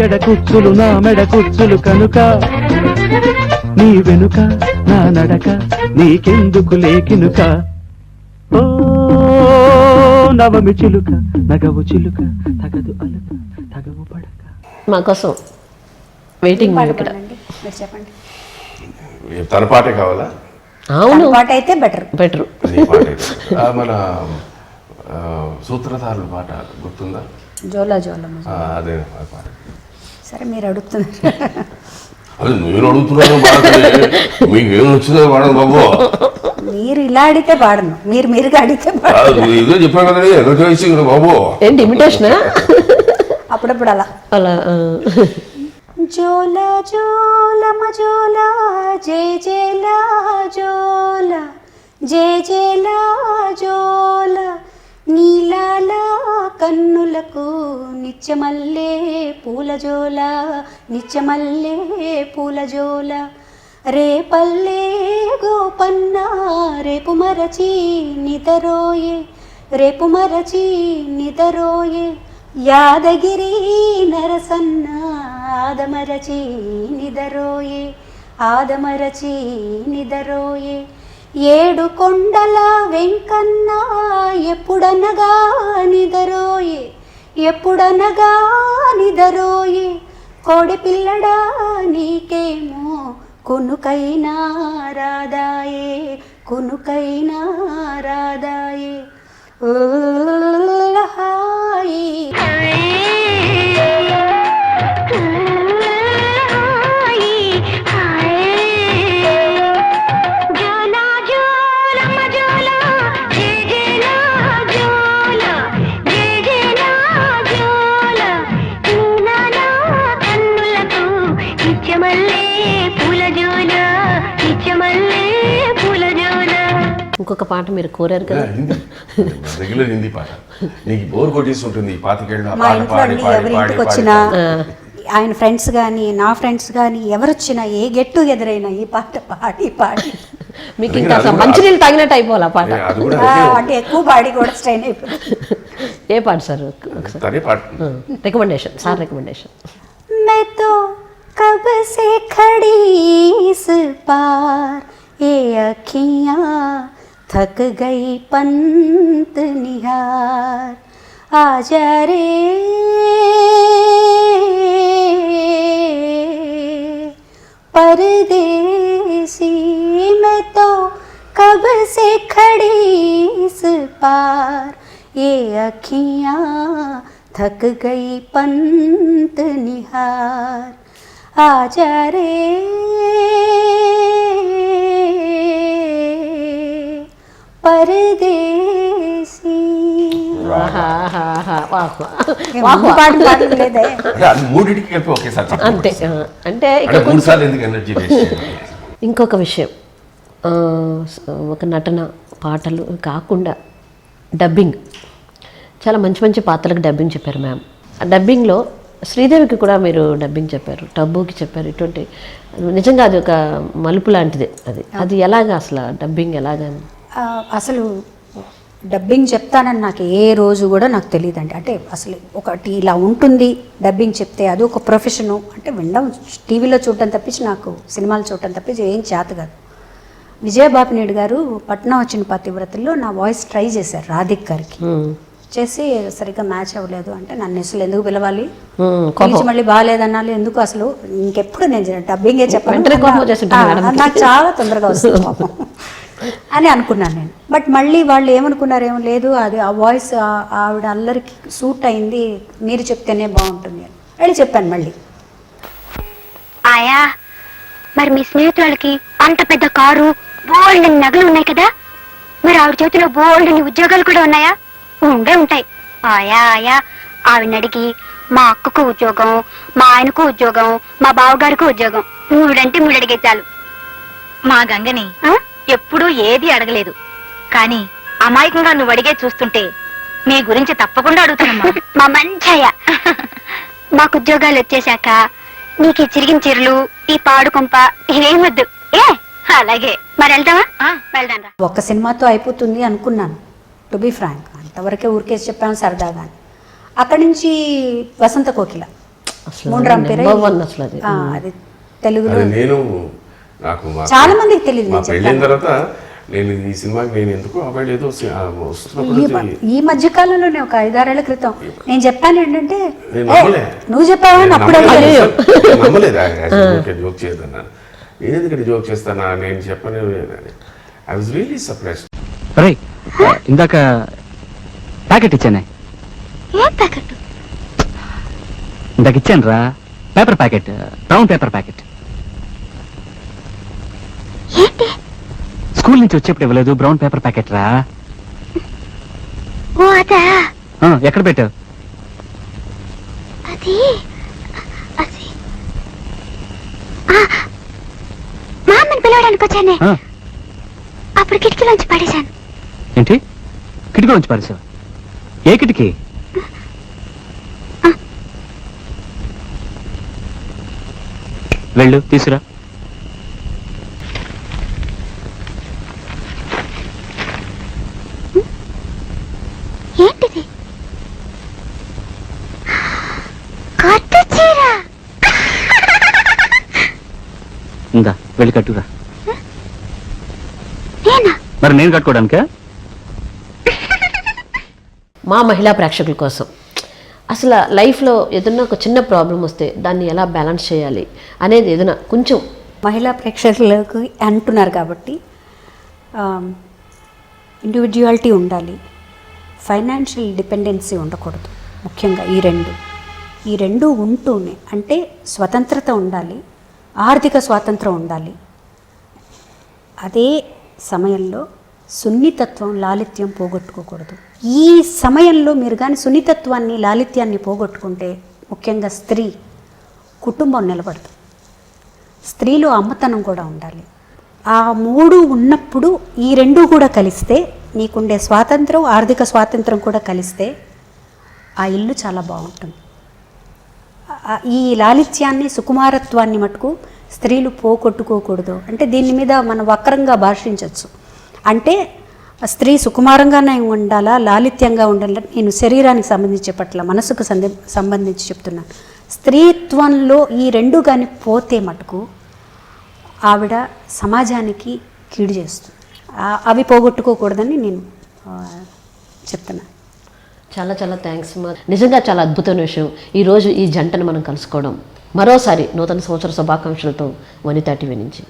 మెడ కుచ్చులు నా మెడ కుచ్చులు కనుక నీ వెనుక నా నడక నీకెందుకు లేకినుక ఓ నవమి చిలుక నగవు చిలుక తగదు అలుక తగవు పడక. మా కోసం వెయిటింగ్ ఇక్కడ. చెప్పండి. తన పాటే కావాలా? అవును, పాట అయితే బెటర్. మన సూత్రధారుల పాట గుర్తుందా? జోలా జోలా. అదే పాట. సరే మీరు అడుగుతున్నారు. అదే నేను అడుగుతున్నాను. మీకు ఏం వచ్చిందో పాడను బాబు. మీరు ఇలా అడిగితే పాడను, మీరుగా అడిగితే ఇదే చెప్పాను కదా ఎనర్జీ బాబు. ఏంటి ఇమిటేషన్? అప్పుడప్పుడు అలా అలా. జోలా జోలా మజోలా జే జేలా జోలా జే జేలా జోలా నీలాల కన్నులకు నిత్యమల్లే పూలజోల నిత్యమల్లే పూలజోల రేపల్లే గోపన్న రేపు మరచి నిదరోయే రేపు మరచి నిదరోయే యాదగిరి నరసన్న ఆదమరచి నిదరోయే ఆదమరచి నిదరోయే ఏడు కొండల వెంకన్న ఎప్పుడనగా నిదరోయే ఎప్పుడనగా నిదరోయే కోడి పిల్లడా నీకేమో కునుకైనా రాదాయే కునుకైనా రాదాయే ఓ ఇంకొక పాట మీరు కోరారు కదా, రెగ్యులర్ హిందీ పాట. నీకు బోర్ కొట్టేసి ఉంటుంది మా ఇంట్లో ఎవరి ఇంటికి వచ్చినా ఆయన ఫ్రెండ్స్ కానీ నా ఫ్రెండ్స్ కానీ ఎవరొచ్చినా ఏ గెట్ టుగెదర్ అయినా ఈ పాట పాడి పాడి మీకు ఇంకా మంచినీళ్ళు తాగినట్టు అయిపోవాలి ఆ పాట. అంటే ఎక్కువ పాడి కూడా స్ట్రెయిన్ అయిపోతుంది. ఏ పాట సార్? Recommendation sir, recommendation. मैं तो कब से खड़ी इस पार ये अखियाँ थक गई पंत निहार आजा रे परदेसी मैं तो कब से खड़ी इस पार ये अखियाँ थक गई पंत निहार आजा रे परदेसी. అంతే. అంటే ఇంకొక విషయం, ఒక నటన పాటలు కాకుండా డబ్బింగ్, చాలా మంచి మంచి పాత్రలకు డబ్బింగ్ చెప్పారు మ్యామ్. ఆ డబ్బింగ్లో శ్రీదేవికి కూడా మీరు డబ్బింగ్ చెప్పారు, టబ్బుకి చెప్పారు. ఇటువంటి నిజంగా అది ఒక మలుపు లాంటిది. అది ఎలాగా అసలు డబ్బింగ్ ఎలాగా? అసలు డబ్బింగ్ చెప్తానని నాకు ఏ రోజు కూడా నాకు తెలియదండి. అంటే అసలు ఒకటి ఇలా ఉంటుంది డబ్బింగ్ చెప్తే, అది ఒక ప్రొఫెషను అంటే వినడం, టీవీలో చూడటం తప్పించి నాకు సినిమాలు చూడటం తప్పించి ఏం చేత కాదు. విజయబాపినేడు గారు పట్నం వచ్చిన పతివ్రతల్లో నా వాయిస్ ట్రై చేశారు రాధిక్ గారికి. చేసి సరిగ్గా మ్యాచ్ అవ్వలేదు అంటే నన్ను అసలు ఎందుకు పిలవాలి, మళ్ళీ బాగాలేదన్నాలి, ఎందుకు అసలు ఇంకెప్పుడు నేను డబ్బింగే చెప్పాను, నాకు చాలా తొందరగా వస్తుంది పాపం అని అనుకున్నాను నేను. బట్ మళ్ళీ వాళ్ళు ఏమనుకున్నారేమో, లేదు అది ఆ వాయిస్ ఆవిడ అల్లరికి సూట్ అయింది, మీరు చెప్తేనే బాగుంటుంది అని వెళ్ళి చెప్పాను. మళ్ళీ ఆయా మరి మీ స్నేహితులకి అంత పెద్ద కారు, బోల్డ్ నగలు ఉన్నాయి కదా, మరి ఆవిడ చేతిలో బోల్డ్ ఉద్యోగాలు కూడా ఉన్నాయా? ఉండే ఉంటాయి. ఆయా ఆయా ఆవిడని అడిగి మా అక్కకు ఉద్యోగం, మా ఆయనకు ఉద్యోగం, మా బావగారికి ఉద్యోగం, మూడంటే మూడు అడిగే చాలు. మా గంగని ఎప్పుడూ ఏది అడగలేదు, కానీ అమాయకంగా నువ్వు అడిగే చూస్తుంటే నీ గురించి తప్పకుండా అడుగుతానమ్మా. మా మంచయ్య మాకు ఉద్యోగాలు వచ్చేశాక నీకు ఈ చిరిగిన చీరలు, ఈ పాడు కొంప ఏమొద్దు. అలాగే మరి వెళ్దామా? వెళ్దాం. ఒక్క సినిమాతో అయిపోతుంది అనుకున్నాను, టు బి ఫ్రాంక్. అంతవరకే ఊరికేసి చెప్పాను సరదాగా. అక్కడి నుంచి వసంత కోకిల అసలు మూండ్రాం పేరు number one అసలు అది. అది తెలుగులో అది నేను నాకు చాలా మందికి తెలియదు మా నేను పెళ్ళైన తర్వాత నేను ఈ సినిమాకి నేను ఎందుకు అవాయిడ్ ఏదో వస్తున్నప్పుడు ఈ మధ్య కాలంలోనే ఒక 5-6 ఏళ్ల క్రితం నేను చెప్పాను ఏంటంటే నేను "ఏ, నమ్మలే. నువ్వు చెప్పావని అప్పుడే నమ్మలేదు జోక్ చేయదన్నాను. నేను ఎందుకంటే జోక్ చేస్తానా, నేను చెప్పను. I was really surprise. రే ఇందాక ప్యాకెట్ ఇచ్చానే, ఏం ప్యాకెట్? ఇందాక ఇచ్చాను రా, paper packet, brown paper packet. ఏంటి? స్కూల్ నుంచి వచ్చేప్పుడు ఇవ్వలేదు బ్రౌన్ పేపర్ ప్యాకెట్ రా. ఓ అదా, ఎక్కడ పెట్టావు? అది అది మా అమ్మని పిలవడానికి వచ్చానే, ఆ, అప్పుడు కిటికీలోంచి పడేశాను. ఏంటి కిటికీ నుంచి పారేసావు? ఏ కిటికీ? వెళ్ళు తీసురా. ఏంటిది? కొత్త చీర. ఇందా వెళ్ళి కట్టురా. నేనా? మరి నేను కట్టుకోవడానికా? మా మహిళా ప్రేక్షకుల కోసం అసలు లైఫ్లో ఏదైనా ఒక చిన్న ప్రాబ్లం వస్తే దాన్ని ఎలా బ్యాలెన్స్ చేయాలి అనేది ఏదైనా కొంచెం మహిళా ప్రేక్షకులకు అంటున్నారు కాబట్టి ఇండివిజువాలిటీ ఉండాలి, ఫైనాన్షియల్ డిపెండెన్సీ ఉండకూడదు. ముఖ్యంగా ఈ రెండు ఉంటూనే, అంటే స్వతంత్రత ఉండాలి, ఆర్థిక స్వాతంత్రం ఉండాలి. అదే సమయంలో సున్నితత్వం, లాలిత్యం పోగొట్టుకోకూడదు. ఈ సమయంలో మీరు కానీ సున్నితత్వాన్ని, లాలిత్యాన్ని పోగొట్టుకుంటే ముఖ్యంగా స్త్రీ కుటుంబం నిలబడదు. స్త్రీలో అమ్మతనం కూడా ఉండాలి. ఆ మూడు ఉన్నప్పుడు ఈ రెండు కూడా కలిస్తే, నీకుండే స్వాతంత్రం, ఆర్థిక స్వాతంత్రం కూడా కలిస్తే ఆ ఇల్లు చాలా బాగుంటుంది. ఈ లాలిత్యాన్ని, సుకుమారత్వాన్ని మటుకు స్త్రీలు పోగొట్టుకోకూడదు. అంటే దీని మీద మనం వక్రంగా భాషించవచ్చు. అంటే స్త్రీ సుకుమారంగానే ఉండాలా, లాలిత్యంగా ఉండాలా? నేను శరీరానికి సంబంధించి చెప్పట్ల, మనసుకు సంబంధించి చెప్తున్నాను. స్త్రీత్వంలో ఈ రెండు కానీ పోతే మటుకు ఆవిడ సమాజానికి కీడు చేస్తుంది. అవి పోగొట్టుకోకూడదని నేను చెప్తున్నాను. చాలా చాలా థ్యాంక్స్ మా. నిజంగా చాలా అద్భుతమైన విషయం ఈరోజు ఈ జంటను మనం కలుసుకోవడం. మరోసారి నూతన సంవత్సర శుభాకాంక్షలతో వనితా టీవీ నుంచి.